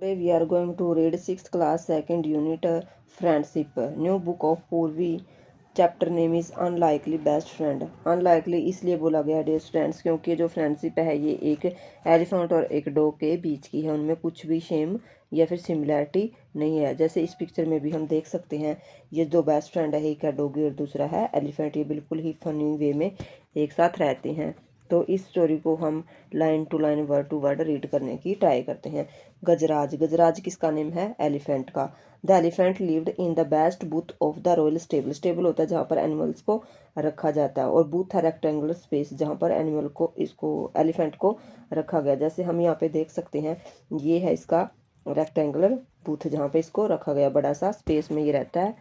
Today we are going to read 6th class 2nd unit friendship. New book of Purvi. Chapter name is unlikely best friend. Unlikely इसलिए बोला गया dear students क्योंकि जो friendship है ये एक elephant और एक डॉग के बीच की है। उनमें कुछ भी सेम या फिर सिमिलैरिटी नहीं है। जैसे इस पिक्चर में भी हम देख सकते हैं ये दो बेस्ट फ्रेंड है, एक है डॉगी और दूसरा है एलिफेंट। ये बिल्कुल ही फनी वे में एक साथ रहते हैं। तो इस स्टोरी को हम line to line word to word read करने की ट्राई करते हैं। गजराज। गजराज किसका नेम है? एलिफेंट का। The elephant lived in the best booth of the royal stable. Stable होता है जहाँ पर एनिमल्स को रखा जाता है, और बूथ है रेक्टेंगुलर स्पेस जहाँ पर एनिमल को इसको एलिफेंट को रखा गया। जैसे हम यहाँ पे देख सकते हैं ये है इसका रेक्टेंगुलर बूथ जहाँ पे इसको रखा गया। बड़ा सा स्पेस में ये रहता है,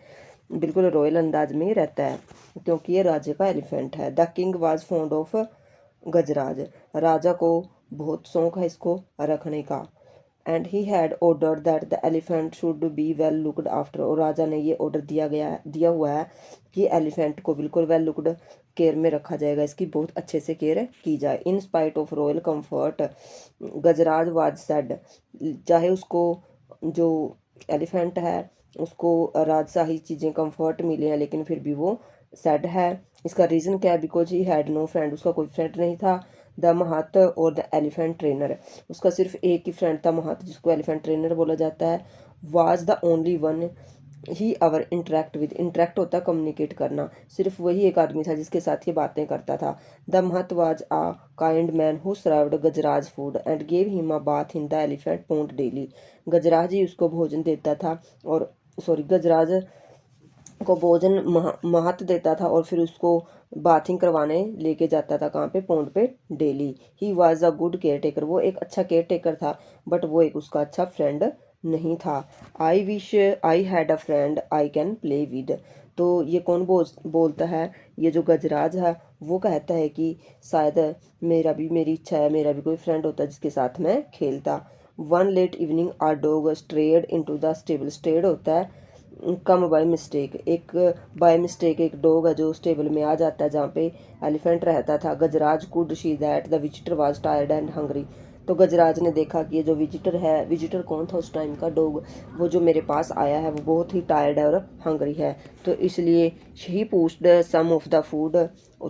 बिल्कुल रॉयल अंदाज में ही रहता है क्योंकि ये राज्य का एलिफेंट है। The king was fond of Gajraj. राजा को बहुत शौक है इसको रखने का। And he had order that the elephant should be well looked after. और राजा ने ये ऑर्डर दिया हुआ है कि एलिफेंट को बिल्कुल वेल लुकड केयर में रखा जाएगा, इसकी बहुत अच्छे से केयर की जाए। In spite of royal comfort Gajraj was said. चाहे उसको जो एलिफेंट है उसको राजशाही चीज़ें कंफर्ट मिले हैं लेकिन फिर भी वो सैड है। इसका रीज़न क्या है? Because he had no friend. उसका कोई फ्रेंड नहीं था। द महत और द एलिफेंट ट्रेनर। उसका सिर्फ एक ही फ्रेंड था महत, जिसको एलिफेंट ट्रेनर बोला जाता है। Was the only one he our interact with. Interact होता है कम्युनिकेट करना, सिर्फ वही एक आदमी था जिसके साथ ये बातें करता था। The mahout was a kind man who served Gajraj food and gave him a bath in the elephant pond daily. Gajraj ही उसको भोजन देता था, और गजराज को भोजन महत देता था और फिर उसको बाथिंग करवाने लेके जाता था। कहाँ पे? पोंड पे daily. He was a good care taker. वो एक अच्छा केयर टेकर था, बट वो एक उसका अच्छा फ्रेंड नहीं था। I wish I had a friend I can play with. तो ये कौन बोलता है? ये जो गजराज है वो कहता है कि शायद मेरी इच्छा है मेरा भी कोई फ्रेंड होता जिसके साथ मैं खेलता। One late evening a dog strayed into the stable. Strayed होता है कम बाय मिस्टेक। एक बाय मिस्टेक एक डॉग है जो स्टेबल में आ जाता है जहाँ पे एलिफेंट रहता था। Gajraj could see that the visitor was tired and hungry. तो गजराज ने देखा कि ये जो विजिटर है, विजिटर कौन था उस टाइम का? डॉग। वो जो मेरे पास आया है वो बहुत ही टायर्ड है और हंग्री है, तो इसलिए he pushed some of the food.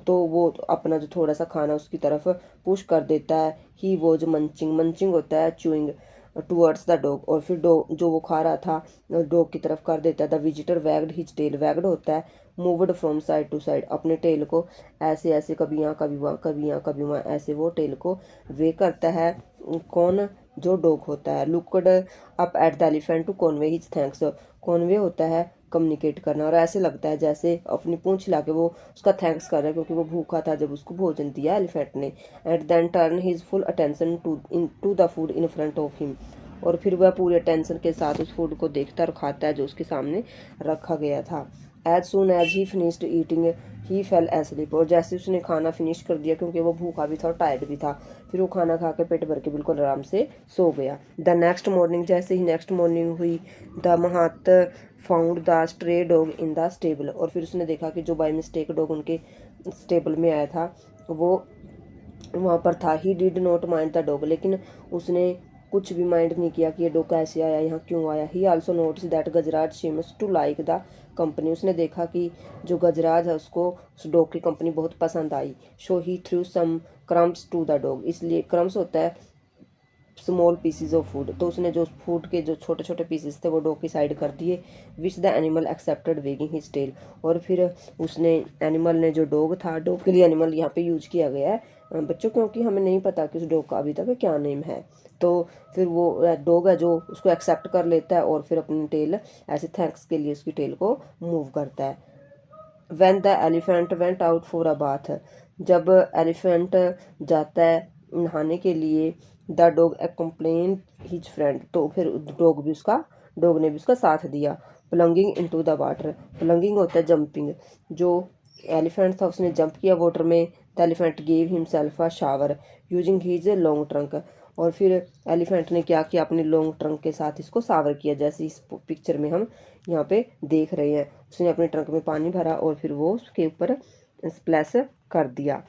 तो वो अपना जो थोड़ा सा खाना उसकी तरफ पुश कर देता है। ही वो जो मंचिंग, मंचिंग होता है चूइंग टूवर्ड्स द डॉग, और फिर डॉग जो वो खा रहा था डॉग की तरफ कर देता है। The visitor wagged his tail. Wagged होता है moved from side to side. अपने टेल को ऐसे ऐसे कभी यहाँ कभी वहाँ कभी यहाँ कभी वहाँ ऐसे वो टेल को वे करता है। कौन? जो डॉग होता है। Looked up at the elephant to convey his thanks. Convey होता है कम्युनिकेट करना, और ऐसे लगता है जैसे अपनी पूंछ हिला के वो उसका थैंक्स कर रहा है क्योंकि वो भूखा था जब उसको भोजन दिया एलिफेंट ने। It then turn his full attention to the food in front of him. और फिर वह पूरे टेंशन के साथ उस फूड को देखता और खाता है जो उसके सामने रखा गया था। As soon as he finished eating he fell asleep. और जैसे उसने खाना फिनिश कर दिया क्योंकि वो भूखा भी था और टायर्ड भी था, फिर वो खाना खा के पेट भर के बिल्कुल आराम से सो गया। The next morning. जैसे ही नेक्स्ट मॉर्निंग हुई, द महत found the stray dog in the stable. और फिर उसने देखा कि जो बाय मिस्टेक डॉग उनके स्टेबल में आया था वो वहाँ पर था। He did not mind the dog. लेकिन उसने कुछ भी माइंड नहीं किया कि ये डॉग कैसे आया, यहाँ क्यों आया। He also notice that Gajraj seems to like the company. उसने देखा कि जो गजराज है उसको उस डॉग की कंपनी बहुत पसंद आई। So he threw some crumbs to the dog. इसलिए क्रम्स होता है स्मॉल पीसीज ऑफ फूड, तो उसने जो फूड के जो छोटे छोटे पीसेस थे वो डॉग की साइड कर दिए। Which the animal accepted wagging his tail. और फिर उसने एनिमल ने, जो डॉग था, डॉग के लिए एनिमल यहाँ पे यूज किया गया है बच्चों क्योंकि हमें नहीं पता कि उस डॉग का अभी तक क्या नेम है। तो फिर वो डॉग है जो उसको एक्सेप्ट कर लेता है और फिर अपनी टेल ऐसे थैंक्स के लिए उसकी टेल को मूव करता है। When the elephant went out for a bath। जब एलिफेंट जाता है नहाने के लिए, the dog accompanied his friend. तो फिर डॉग ने भी उसका साथ दिया। प्लंगिंग इनटू द वाटर। प्लंगिंग होता है जंपिंग। जो एलिफेंट था उसने जंप किया वाटर में। The elephant gave himself a shower using his long trunk. और फिर एलिफेंट ने क्या किया? अपने लॉन्ग ट्रंक के साथ इसको सावर किया, जैसे इस पिक्चर में हम यहाँ पे देख रहे हैं। उसने अपने ट्रंक में पानी भरा और फिर वो उसके ऊपर स्प्लैश कर दिया।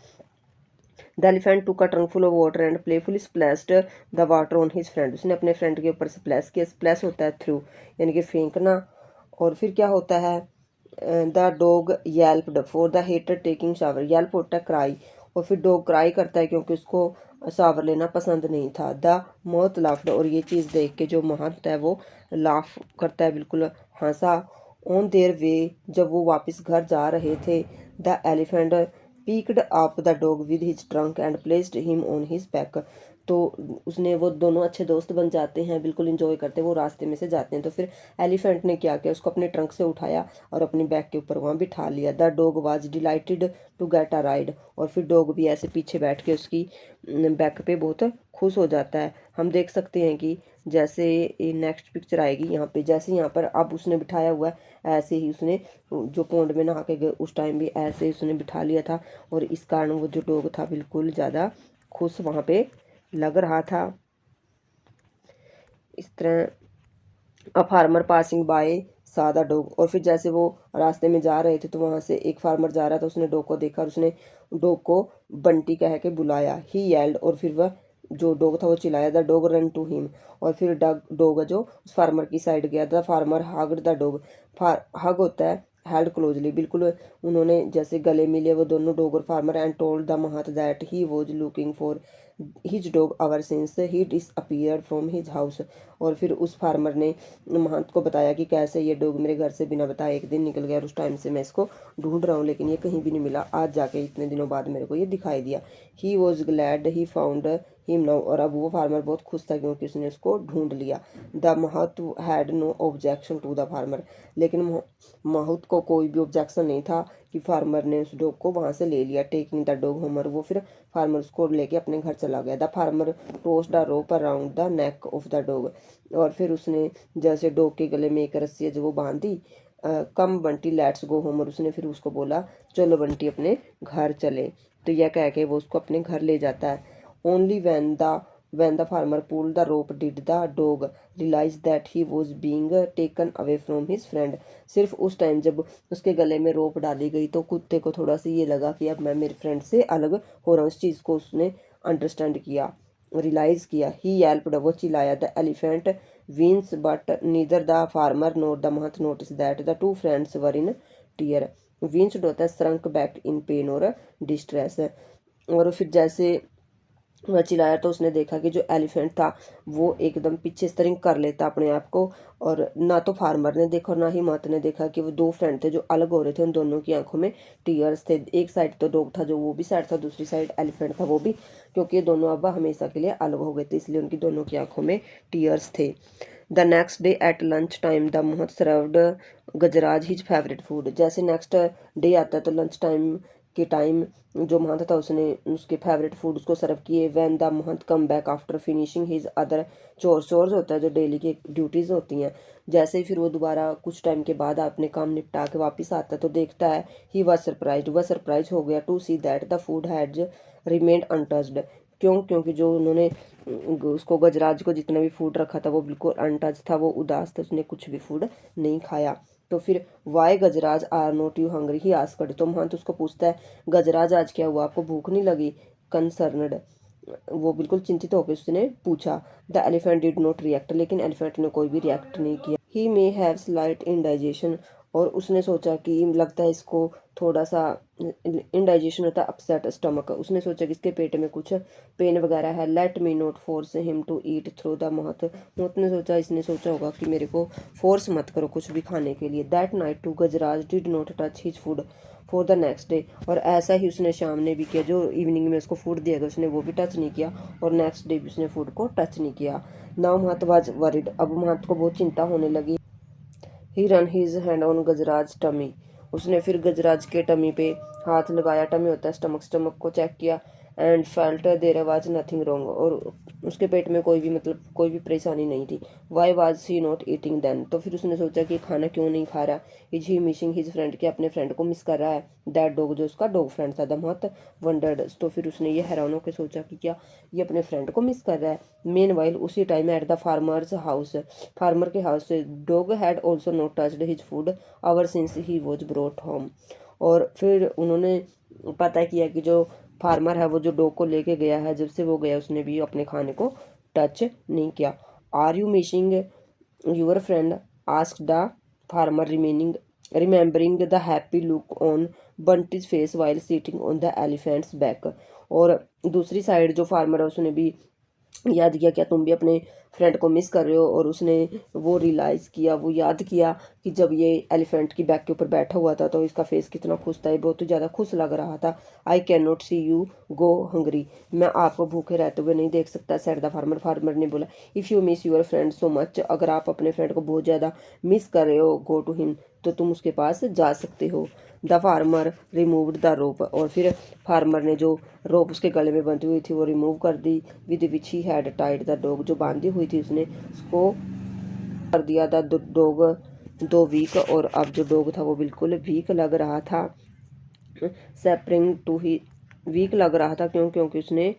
The elephant took a trunk full of water and playfully splashed the water on his friend. उसने अपने फ्रेंड के ऊपर स्प्लैश किया। स्प्लैश होता है थ्रू, यानी कि फेंकना। और फिर क्या होता है, the dog yelped for the hater taking shower. Yelp होता है क्राई, और फिर डॉग क्राई करता है क्योंकि उसको शावर लेना पसंद नहीं था। द माउथ लाफ्ड, और ये चीज़ देख के जो महंत है वो लाफ करता है, बिल्कुल हंसा। ऑन देयर वे, जब वो वापस घर जा रहे थे, the elephant picked up the dog with his trunk and placed him on his back. तो उसने, वो दोनों अच्छे दोस्त बन जाते हैं, बिल्कुल इंजॉय करते हैं, वो रास्ते में से जाते हैं। तो फिर एलिफेंट ने क्या किया, उसको अपने ट्रंक से उठाया और अपनी बैक के ऊपर वहाँ बिठा लिया। The dog was delighted to get a ride, और फिर डॉग भी ऐसे पीछे बैठ के उसकी बैक पे बहुत खुश हो जाता है। हम देख सकते हैं कि जैसे नेक्स्ट पिक्चर आएगी यहाँ पे, जैसे यहाँ पर अब उसने बिठाया हुआ है, ऐसे ही उसने जो पोंड में नहा के गए उस टाइम भी ऐसे ही उसने बिठा लिया था, और इस कारण वो जो डॉग था बिल्कुल ज़्यादा खुश वहाँ पे लग रहा था। इस तरह अ फार्मर पासिंग बाय सा द डॉग, और फिर जैसे वो रास्ते में जा रहे थे तो वहां से एक फार्मर जा रहा था, उसने डॉग को देखा और उसने डॉग को बंटी कह के बुलाया। ही येल्ड, और फिर वह जो डॉग था वो चिल्लाया। The dog run to him, और फिर डॉग जो उस फार्मर की साइड गया। The farmer hugged the dog. Hug होता है हेल्ड क्लोजली, बिल्कुल उन्होंने जैसे गले मिले वो दोनों डॉग और फार्मर, एंड टोल्ड द महत that he was looking for his dog our since he disappeared from his house. और फिर उस फार्मर ने महंत को बताया कि कैसे ये डॉग मेरे घर से बिना बताए एक दिन निकल गया, और उस टाइम से मैं इसको ढूंढ रहा हूँ लेकिन ये कहीं भी नहीं मिला। आज जाके इतने दिनों बाद मेरे को ये दिखाई दिया। He was glad he found him now, और अब वो फार्मर बहुत खुश था क्योंकि उसने उसको ढूंढ लिया। The Mahant had no objection to the farmer, लेकिन महत को कोई भी ऑब्जेक्शन नहीं था कि फार्मर ने उस डॉग को वहां से ले लिया। टेकिंग द डॉग होमर, वो फिर फार्मर उसको लेके अपने घर चला गया। The farmer tossed the rope around the neck of the dog, और फिर उसने जैसे डॉग के गले में एक रस्सी है जो वो बांधी। कम बंटी लेट्स गो होम, और उसने फिर उसको बोला चलो बंटी अपने घर चले। तो यह कह के वो उसको अपने घर ले जाता है। Only when the farmer pulled the rope did the dog realize that he was being taken away from his friend। सिर्फ उस टाइम जब उसके गले में रोप डाली गई तो कुत्ते को थोड़ा सा ये लगा कि अब मैं मेरे फ्रेंड से अलग हो रहा हूँ। इस चीज़ को उसने अंडरस्टैंड किया, रियलाइज किया। ही येल्प्ड, वो चिल्लाया। The elephant wince but neither the farmer nor the mahout notice that the two friends were in tear. Winced होता है श्रंक बैक इन पेन और डिस्ट्रेस। और फिर जैसे वह चिल्लाया तो उसने देखा कि जो एलिफेंट था वो एकदम पीछे स्ट्रिंग कर लेता अपने आप को। और ना तो फार्मर ने देखा और ना ही महत ने देखा कि वो दो फ्रेंड थे जो अलग हो रहे थे, उन दोनों की आंखों में टीयर्स थे। एक साइड तो डॉग था जो वो भी साइड था, दूसरी साइड एलिफेंट था वो भी, क्योंकि ये दोनों अब हमेशा के लिए अलग हो गए थे, इसलिए उनकी दोनों की आंखों में टीयर्स थे। The next day at lunch time the महत सर्व्ड गजराज हिज फेवरेट फूड। जैसे नेक्स्ट डे आता है तो लंच टाइम के टाइम जो महंत था उसने उसके फेवरेट फूड उसको सर्व किए। When the Mahant come back after finishing his other chores, chores होता है जो डेली की ड्यूटीज होती हैं। जैसे ही फिर वो दोबारा कुछ टाइम के बाद अपने काम निपटा के वापस आता है तो देखता है ही वॉज सरप्राइज, वह सरप्राइज हो गया to see that the food had remained untouched. क्योंकि जो उन्होंने उसको गजराज को जितना भी फूड रखा था वो बिल्कुल अनटच था, वो उदास था, उसने कुछ भी फूड नहीं खाया। तो फिर why Gajraj are not you hungry he asked, तो महंत उसको पूछता है गजराज आज क्या हुआ, आपको भूख नहीं लगी? कंसर्नड, वो बिल्कुल चिंतित होकर उसने पूछा। The elephant did not react, लेकिन एलिफेंट ने कोई भी रिएक्ट नहीं किया। ही मे हैव स्लाइट इंडाइजेशन, और उसने सोचा कि लगता है इसको थोड़ा सा इंडाइजेशन होता है अपसेट स्टमक, उसने सोचा कि इसके पेट में कुछ पेन वगैरह है। Let me not force him to eat thought the Mahant, Mahant ने सोचा, इसने सोचा होगा कि मेरे को फोर्स मत करो कुछ भी खाने के लिए। That night too Gajraj did not touch his food for the next day, और ऐसा ही उसने शाम ने भी किया, जो इवनिंग में उसको फूड दिया गया उसने वो भी टच नहीं किया, और नेक्स्ट डे भी उसने फूड को टच नहीं किया। नाउ महत वाज वरिड, अब महत को बहुत चिंता होने लगी। He ran his hand on Gajraj tummy, उसने फिर गजराज के टमी पे हाथ लगाया। टमी होता है स्टमक, स्टमक को चेक किया। And felt there was nothing wrong, और उसके पेट में कोई भी मतलब कोई भी परेशानी नहीं थी। Why was he not eating then, तो फिर उसने सोचा कि खाना क्यों नहीं खा रहा। Is he missing his friend, के अपने फ्रेंड को मिस कर रहा है। दैट डॉग, जो उसका डॉग फ्रेंड था। द महत वंडर्ड, तो फिर उसने ये हैरान होकर सोचा कि क्या ये अपने फ्रेंड को मिस कर रहा है। मेन वाइल उसी time at the farmers house, farmer के हाउस से dog had also not touched his food our since he was brought home, और फिर उन्होंने पता किया कि जो फार्मर है वो जो डॉग को लेके गया है, जब से वो गया उसने भी अपने खाने को टच नहीं किया। Are you missing your friend, asked the farmer remembering the happy look on Bunty's face while sitting on the elephant's back. और दूसरी साइड जो फार्मर है उसने भी याद किया, क्या तुम भी अपने फ्रेंड को मिस कर रहे हो? और उसने वो रियलाइज़ किया, वो याद किया कि जब ये एलिफेंट की बैक के ऊपर बैठा हुआ था तो इसका फेस कितना खुश था, ये बहुत ही ज़्यादा खुश लग रहा था। I can not see you go hungry, मैं आपको भूखे रहते हुए नहीं देख सकता, सेड द फार्मर। फार्मर ने बोला, if you miss your friend so much, अगर आप अपने फ्रेंड को बहुत ज़्यादा मिस कर रहे हो, गो टू हिम, तो तुम उसके पास जा सकते हो। The farmer removed the rope, और फिर फार्मर ने जो रोप उसके गले में बंधी हुई थी वो रिमूव कर दी। With which he had tied the dog, जो बांधी हुई थी उसने उसको कर दिया। द डॉग दो वीक, और अब जो डॉग था वो बिल्कुल वीक लग रहा था। सेपरिंग टू ही, वीक लग रहा था क्यों? क्योंकि उसने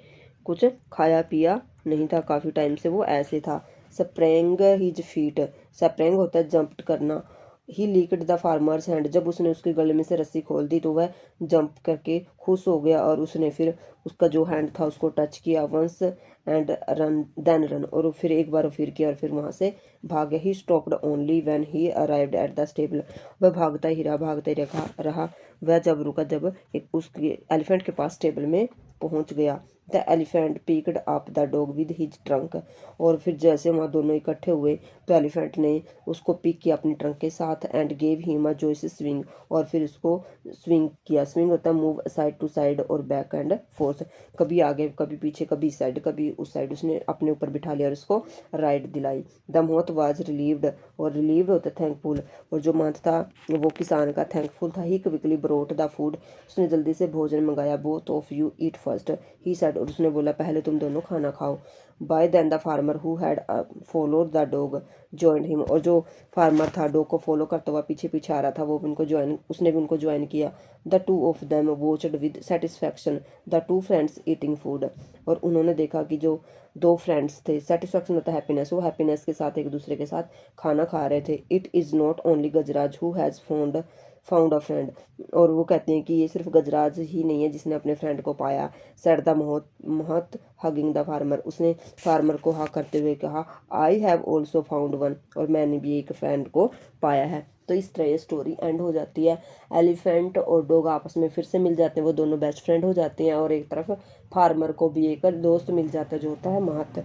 कुछ खाया पिया नहीं था, काफ़ी टाइम से वो ऐसे था। स्प्रेंग हिज फीट, स्प्रेंग होता है जंप करना। ही लीक्ड द फार्मर्स हैंड, जब उसने उसके गले में से रस्सी खोल दी तो वह जंप करके खुश हो गया, और उसने फिर उसका जो हैंड था उसको टच किया। Once and run then run, और फिर एक बार फिर किया और फिर वहाँ से भाग गया। He stopped only when he arrived at the stable, वह भागता ही रहा वह जब रुका जब एक उसके एलिफेंट के पास टेबल में पहुंच गया। The elephant picked up the dog with his trunk, और फिर जैसे वहाँ दोनों इकट्ठे हुए तो एलिफेंट ने उसको पिक किया अपनी ट्रंक के साथ। And gave him a joyous swing, और फिर उसको स्विंग किया। स्विंग होता है मूव साइड टू साइड और बैक एंड फोर्थ, कभी आगे कभी पीछे, कभी इस साइड कभी उस साइड, उसने अपने ऊपर बिठा लिया और उसको राइड दिलाई। द मोथ वाज रिलीव्ड, और रिलीव्ड होता है थैंकफुल, और जो मंथ था वो किसान का थैंकफुल था। He quickly brought the food, उसने जल्दी से भोजन मंगाया। Both of you eat first, he said, और उसने बोला पहले तुम दोनों खाना खाओ। By then the farmer who had followed the dog joined him, और जो फार्मर था डॉग को फॉलो करता हुआ पीछे पीछे आ रहा था वो भी उनको ज्वाइन, उसने भी उनको ज्वाइन किया। The two of them watched with satisfaction the two friends eating food, और उन्होंने देखा कि जो दो फ्रेंड्स थे, सेटिस्फैक्शन होता है हैप्पीनेस, वो हैप्पीनेस के साथ एक दूसरे के साथ खाना खा रहे थे। It is not only Gajraj who has found a friend, और वो कहते हैं कि ये सिर्फ गजराज ही नहीं है जिसने अपने फ्रेंड को पाया। सेड द महत हगिंग द फार्मर, उसने फार्मर को हग करते हुए कहा, I have also found one, और मैंने भी एक फ्रेंड को पाया है। तो इस तरह ये स्टोरी एंड हो जाती है। एलिफेंट और डॉग आपस में फिर से मिल जाते हैं, वो दोनों बेस्ट फ्रेंड हो जाते हैं, और एक तरफ फार्मर को भी एक दोस्त मिल जाता है जो होता है महत।